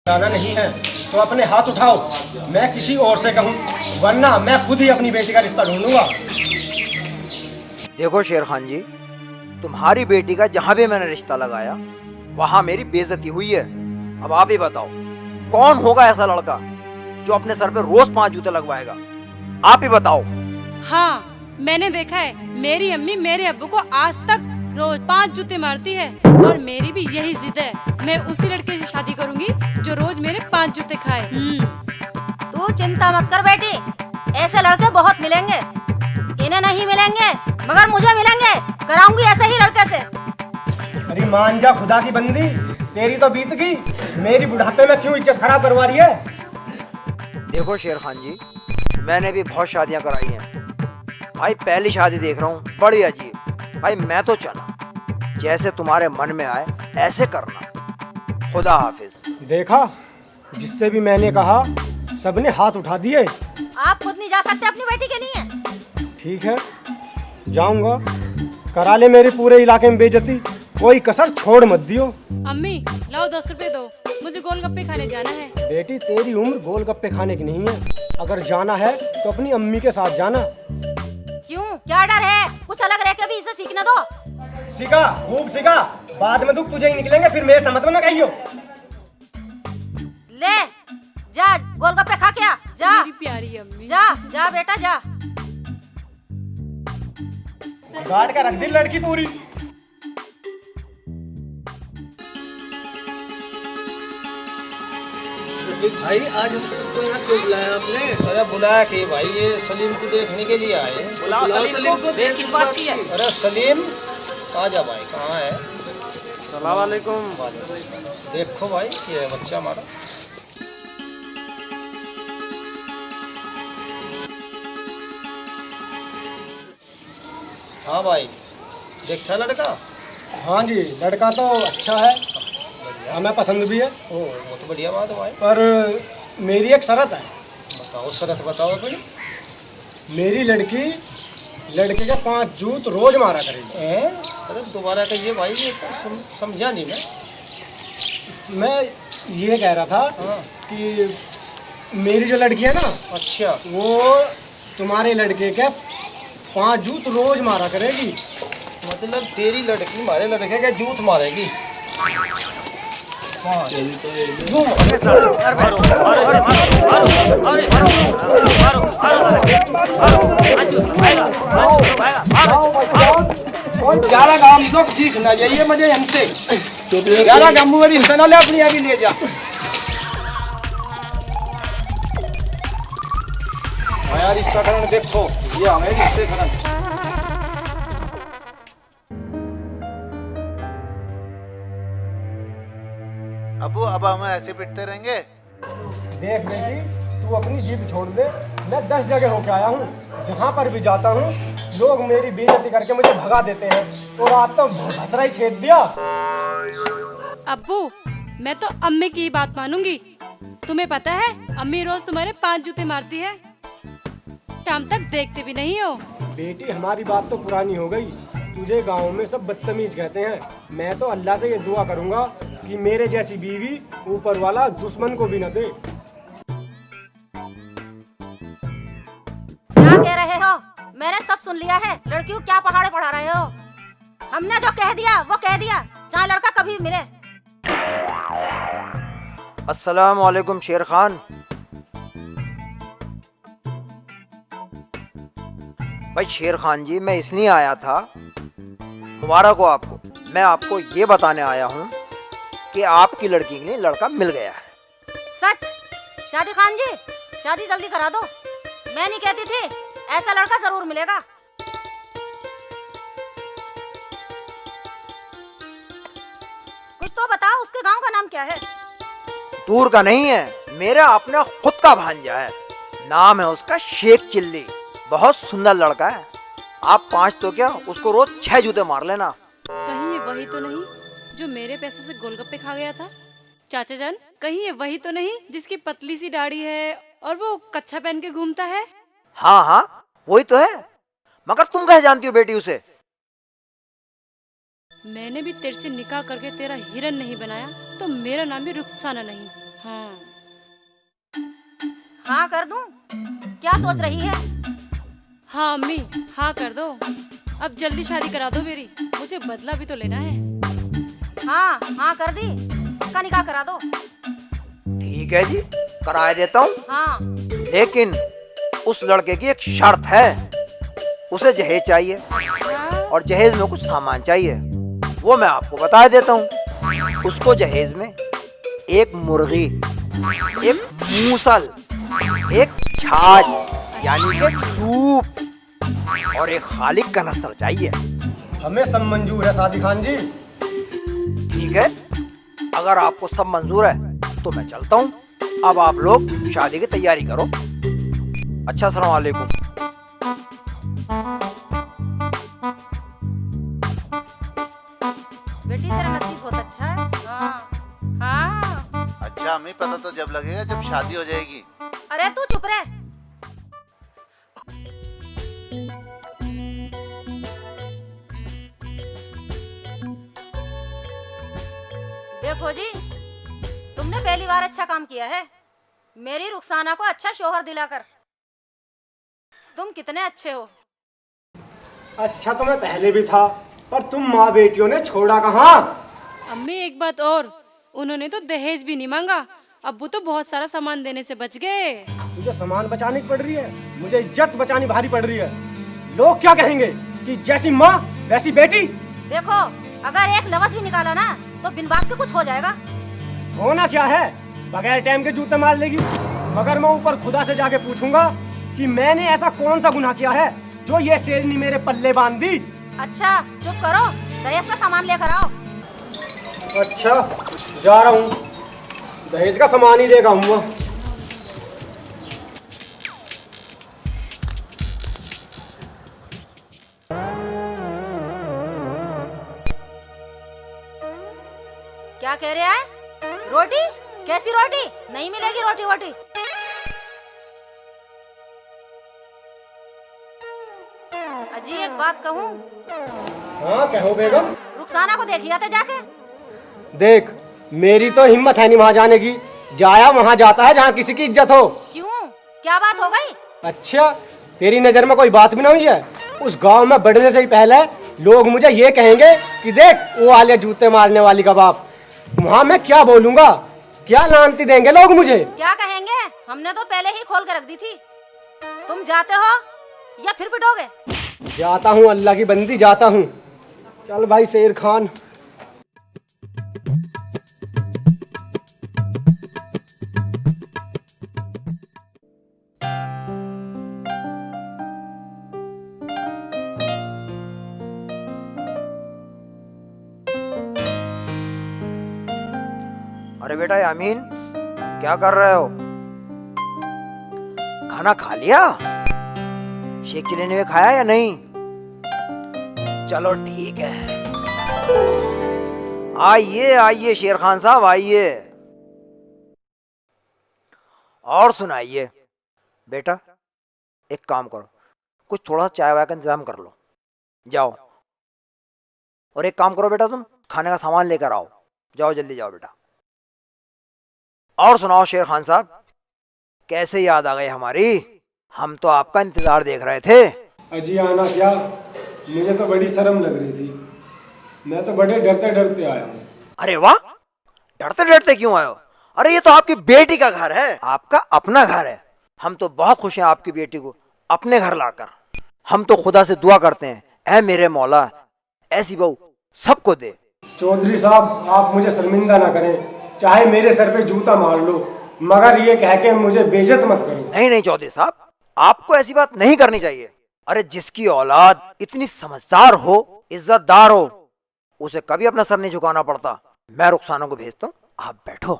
जाना नहीं है तो अपने हाथ उठाओ, मैं किसी और से कहूँ, वरना मैं खुद ही अपनी बेटी का रिश्ता ढूंढूंगा। देखो शेर खान जी, तुम्हारी बेटी का जहां भी मैंने रिश्ता लगाया वहां मेरी बेइज्जती हुई है। अब आप ही बताओ, कौन होगा ऐसा लड़का जो अपने सर पे रोज 5 जूते लगवाएगा? आप ही बताओ। हाँ, मैंने देखा है, मेरी अम्मी मेरे अब्बू को आज तक रोज 5 जूते मारती है और मेरी भी यही जिद है, मैं उसी लड़के से शादी करूंगी जो रोज मेरे 5 जूते खाए। तू चिंता मत कर बेटी, ऐसे लड़के बहुत मिलेंगे। इन्हें नहीं मिलेंगे मगर मुझे मिलेंगे, कराऊंगी ऐसे ही लड़के से। अरे मान जा खुदा की बंदी, तेरी तो बीत गई, मेरी बुढ़ापे में क्यों इज्जत खराब करवा रही है? देखो शेर खान जी, मैंने भी बहुत शादियां कराई हैं भाई, पहली शादी देख रहा हूँ, बड़ी अजीब। भाई मैं तो चला, जैसे तुम्हारे मन में आए ऐसे करना। खुदा हाफिज। देखा, जिससे भी मैंने कहा सबने हाथ उठा दिए। आप खुद नहीं जा सकते अपनी बेटी के लिए? ठीक है, जाऊंगा, करा ले मेरे पूरे इलाके में बेइज्जती, कोई कसर छोड़ मत दियो। अम्मी लाओ 10 रुपए दो, मुझे गोलगप्पे खाने जाना है। बेटी तेरी उम्र गोलगप्पे खाने की नहीं है, अगर जाना है तो अपनी अम्मी के साथ जाना। क्यों, क्या डर है? कुछ अलग रह के भी इसे सीखने दो। सीखा, खूब सीखा, बाद में दुख तुझे ही निकलेंगे, फिर मेरे समझ में ना कहियो। ले जा, गोलगप्पे खा के आ, जा। मेरी प्यारी अम्मी, जा जा बेटा जा। गाड़ का रख दी लड़की पूरी। भाई आज हम सबको यहाँ क्यों बुलाया आपने? अरे बुलाया कि भाई ये सलीम को देखने के लिए आए। बुलाओ सलीम को, देख किस बात की है? अरे सलीम आ जा भाई, कहाँ है? सलाम वालेकुम। देखो भाई, ये है बच्चा हमारा। हाँ भाई, देखा लड़का? हाँ जी, लड़का तो अच्छा है, हमें पसंद भी है। ओ, वो तो बढ़िया बात है भाई, पर मेरी एक शर्त है। बताओ, शर्त बताओ कोई। मेरी लड़की लड़के के 5 जूत रोज मारा करेगी। अरे दोबारा कहिए भाई, ये तो समझा नहीं मैं ये कह रहा था कि मेरी जो लड़की है ना, अच्छा, वो तुम्हारे लड़के के 5 जूत रोज मारा करेगी। मतलब तेरी लड़की हमारे लड़के के जूत मारेगी? ग्यारह काम तो सीखना चाहिए मुझे हमसे। 11 काम मेरी हिस्सा ना ले, अपनी अभी ले जा। यार इसका कारण देखो, ये हमें हिस्से कारण। अबू अब हम ऐसे पिटते रहेंगे? देख बेटी, तू अपनी जिद छोड़ दे, मैं 10 जगह होके आया हूँ, जहाँ पर भी जाता हूँ लोग मेरी बेइज्जती करके मुझे भगा देते हैं, और आज तो भसरा ही छेद दिया। अब्बू मैं तो अम्मी की बात मानूंगी। तुम्हें पता है अम्मी रोज तुम्हारे 5 जूते मारती है, शाम तक देखते भी नहीं हो। बेटी हमारी बात तो पुरानी हो गई, तुझे गांव में सब बदतमीज कहते हैं। मैं तो अल्लाह से ये दुआ करूंगा कि मेरे जैसी बीवी ऊपर वाला दुश्मन को भी न दे। क्या कह रहे हो? मैंने सब सुन लिया है। लड़कियों क्या पहाड़े पढ़ा रहे हो? हमने जो कह दिया वो कह दिया, चाहे लड़का कभी मिले। अस्सलाम वालेकुम शेर खान। भाई शेर खान जी, मैं इसलिए आया था, मुबारक हो आपको। मैं आपको ये बताने आया हूँ कि आपकी लड़की के लिए लड़का मिल गया है। सच? शादी खान जी, शादी जल्दी करा दो। मैं नहीं कहती थी, ऐसा लड़का जरूर मिलेगा। कुछ तो बताओ, उसके गांव का नाम क्या है? दूर का नहीं है, मेरा अपना खुद का भांजा है, नाम है उसका शेख चिल्ली। बहुत सुंदर लड़का है, आप 5 तो क्या, उसको रोज 6 जूते मार लेना। कहीं ये वही तो नहीं जो मेरे पैसों से गोलगप्पे खा गया था? चाचा जान, कहीं ये वही तो नहीं जिसकी पतली सी दाढ़ी है और वो कच्छा पहन के घूमता है? हाँ हाँ वही तो है, मगर तुम कैसे जानती हो बेटी उसे? मैंने भी तेरे से निकाह करके तेरा हिरन नहीं बनाया तो मेरा नाम भी रुखसाना नहीं। हाँ। हाँ कर दूं? क्या सोच रही है? हाँ अम्मी, हाँ कर दो। अब जल्दी शादी करा दो मेरी, मुझे बदला भी तो लेना है। हाँ हाँ कर दी, इसका निकाह करा दो। ठीक है जी, करा देता हूँ। हाँ लेकिन उस लड़के की एक शर्त है, उसे जहेज चाहिए अच्छा। और जहेज में कुछ सामान चाहिए, वो मैं आपको बता देता हूँ। उसको जहेज में एक मुर्गी, एक मूसल, एक छाछ यानी कि सूप और एक खाली कनस्तर चाहिए। हमें सब मंजूर है सादी खान जी। ठीक है, अगर आपको सब मंजूर है तो मैं चलता हूँ। अब आप लोग शादी की तैयारी करो। अच्छा, अस्सलाम वालेकुम। बेटी तेरा नसीब बहुत अच्छा है। हाँ हाँ। अच्छा हमें पता तो जब लगेगा जब शादी हो जाएगी। अरे तू चुप रह। देखो जी, तुमने पहली बार अच्छा काम किया है, मेरी रुखसाना को अच्छा शोहर दिलाकर। तुम कितने अच्छे हो। अच्छा तो मैं पहले भी था, पर तुम माँ बेटियों ने छोड़ा कहाँ। अम्मी एक बात और, उन्होंने तो दहेज भी नहीं मांगा, अब्बू तो बहुत सारा सामान देने से बच गए। तुझे सामान बचाने की पड़ रही है, मुझे इज्जत बचानी भारी पड़ रही है। लोग क्या कहेंगे कि जैसी माँ वैसी बेटी। देखो, अगर एक लफ्ज भी निकाला ना तो बिन बात के कुछ हो जाएगा। होना क्या है, बगैर टाइम के जूते मार लेगी। मगर मैं ऊपर खुदा से जाके पूछूंगा कि मैंने ऐसा कौन सा गुनाह किया है जो ये शेरनी मेरे पल्ले बांध दी। अच्छा चुप करो, दहेज का सामान लेकर आओ। अच्छा जा रहा हूँ, दहेज का सामान ही लेकर आऊंगा। क्या कह रहे हैं? रोटी? कैसी रोटी? नहीं मिलेगी रोटी वोटी। अजी एक बात कहूँ? हाँ कहो बेगम। रुखसाना को देखिए थे जाके। देख, मेरी तो हिम्मत है नहीं वहाँ जाने की। जाया वहाँ जाता है जहाँ किसी की इज्जत हो। क्यों, क्या बात हो गई? अच्छा, तेरी नजर में कोई बात भी नहीं है? उस गांव में बढ़ने से ही पहले लोग मुझे ये कहेंगे कि देख वो आलिया जूते मारने वाली का बाप। वहाँ मैं क्या बोलूंगा, क्या लानती देंगे लोग मुझे। क्या कहेंगे? हमने तो पहले ही खोल कर रख दी थी। तुम जाते हो या फिर पिटोगे? जाता हूँ, अल्लाह की बंदी जाता हूँ। चल भाई शेर खान। अरे बेटा यामीन, क्या कर रहे हो? खाना खा लिया? शेख चिल्ली ने खाया या नहीं? चलो ठीक है, आइए आइए शेर खान साहब आइए। और सुनाइए। बेटा एक काम करो, कुछ थोड़ा सा चाय वाय का इंतजाम कर लो, जाओ। और एक काम करो बेटा, तुम खाने का सामान लेकर आओ, जाओ जल्दी जाओ बेटा। और सुनाओ शेर खान साहब, कैसे याद आ गई हमारी? हम तो आपका इंतजार देख रहे थे। अजी आना क्या, मुझे तो बड़ी शर्म लग रही थी। मैं तो बड़े डरते डरते आया हूँ। अरे वाह, डरते डरते क्यों आए हो? अरे ये तो आपकी बेटी का घर है, आपका अपना घर है। हम तो बहुत खुश हैं आपकी बेटी को अपने घर लाकर। हम तो खुदा से दुआ करते हैं, ऐ मेरे मौला ऐसी बहू सबको दे। चौधरी साहब आप मुझे शर्मिंदा ना करें, चाहे मेरे सर पे जूता मार लो, मगर ये कह के मुझे बेइज्जत मत करो। नहीं नहीं चौधरी साहब, आपको ऐसी बात नहीं करनी चाहिए। अरे जिसकी औलाद इतनी समझदार हो, इज्जतदार हो, उसे कभी अपना सर नहीं झुकाना पड़ता। मैं रुखसाना को भेजता हूँ, आप बैठो।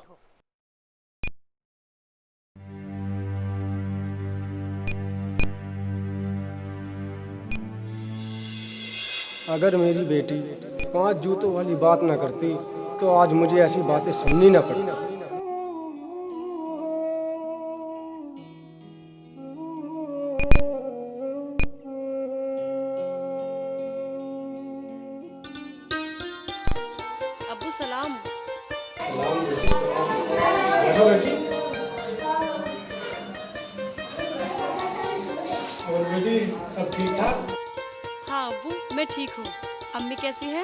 अगर मेरी बेटी 5 जूतों वाली बात ना करती तो आज मुझे ऐसी बातें सुननी ना पड़ती। अब्बू सलाम। बैठो बेटी। कैसी है?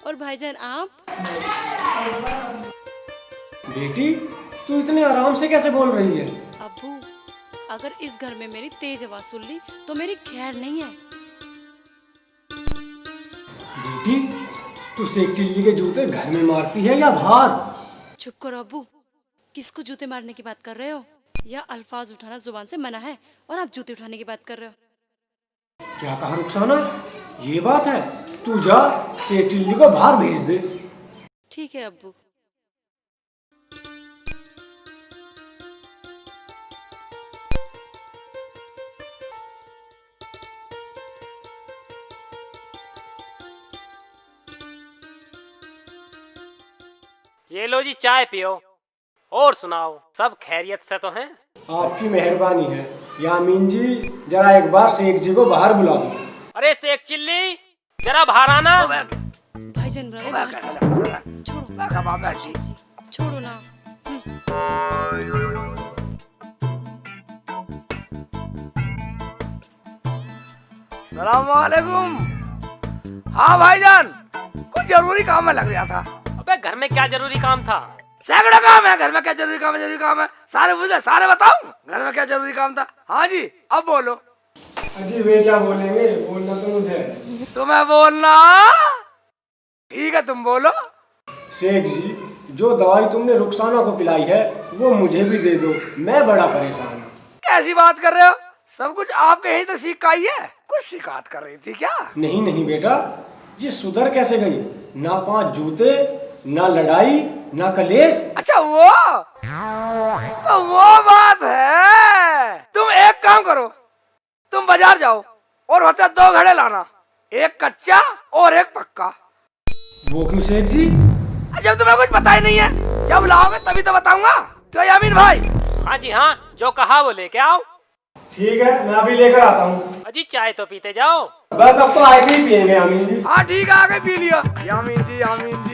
और भाईजान आप? बेटी तू इतने आराम से कैसे बोल रही है? अब्बू, अगर इस घर में मेरी तेज आवाज सुन ली तो मेरी खैर नहीं है। बेटी तू शेख चिल्ली के जूते घर में मारती है या बाहर? चुप करो अब्बू, किसको जूते मारने की बात कर रहे हो? या अल्फाज उठाना जुबान से मना है और आप जूते उठाने की बात कर रहे हो? क्या कहा रुखसाना? ये बात है, तू जा शेख चिल्ली को बाहर भेज दे। ठीक है अब्बू। ये लो जी चाय पियो और सुनाओ, सब खैरियत से तो हैं? आपकी मेहरबानी है यामीन जी, जरा एक बार शेख जी को बाहर बुला दो। अरे शेख चिल्ली जरा बाहर आना। भाईजान बुला रहे बाहर से। छोड़ो छोड़ो ना। सलामुअलैकुम। हाँ भाईजान, कुछ जरूरी काम में लग गया था। अबे घर में क्या जरूरी काम था? सैकड़ों काम है घर में। क्या जरूरी काम है? जरूरी काम है सारे मुझे सारे बताऊं घर में क्या जरूरी काम था। हाँ जी अब बोलो। अजी वे क्या बोलेंगे, बोलना तो मुझे। तुम्हें बोलना ठीक है, तुम बोलो। शेख जी जो दवाई तुमने रुखसाना को पिलाई है वो मुझे भी दे दो, मैं बड़ा परेशान हूँ। कैसी बात कर रहे हो? सब कुछ आपके यहीं तो सीख आई है। कुछ शिकायत कर रही थी क्या? नहीं नहीं बेटा, ये सुधर कैसे गई? ना 5 जूते, ना लड़ाई, ना कलेश। अच्छा वो बात है। तुम एक काम करो, तुम बाजार जाओ और वहाँ से 2 घड़े लाना, एक कच्चा और एक पक्का। वो क्यों शेख जी? जब तुम्हें कुछ पता ही नहीं है, जब लाओगे तभी तो बताऊंगा। क्यों यामीन भाई? हाँ जी हाँ, जो कहा वो लेके आओ। ठीक है, मैं अभी लेकर आता हूँ। अजी चाय तो पीते जाओ। बस अब तो आगे ही पियेंगे यामीन जी। हाँ ठीक है, आगे पी लियो। यामीन जी यामीन जी।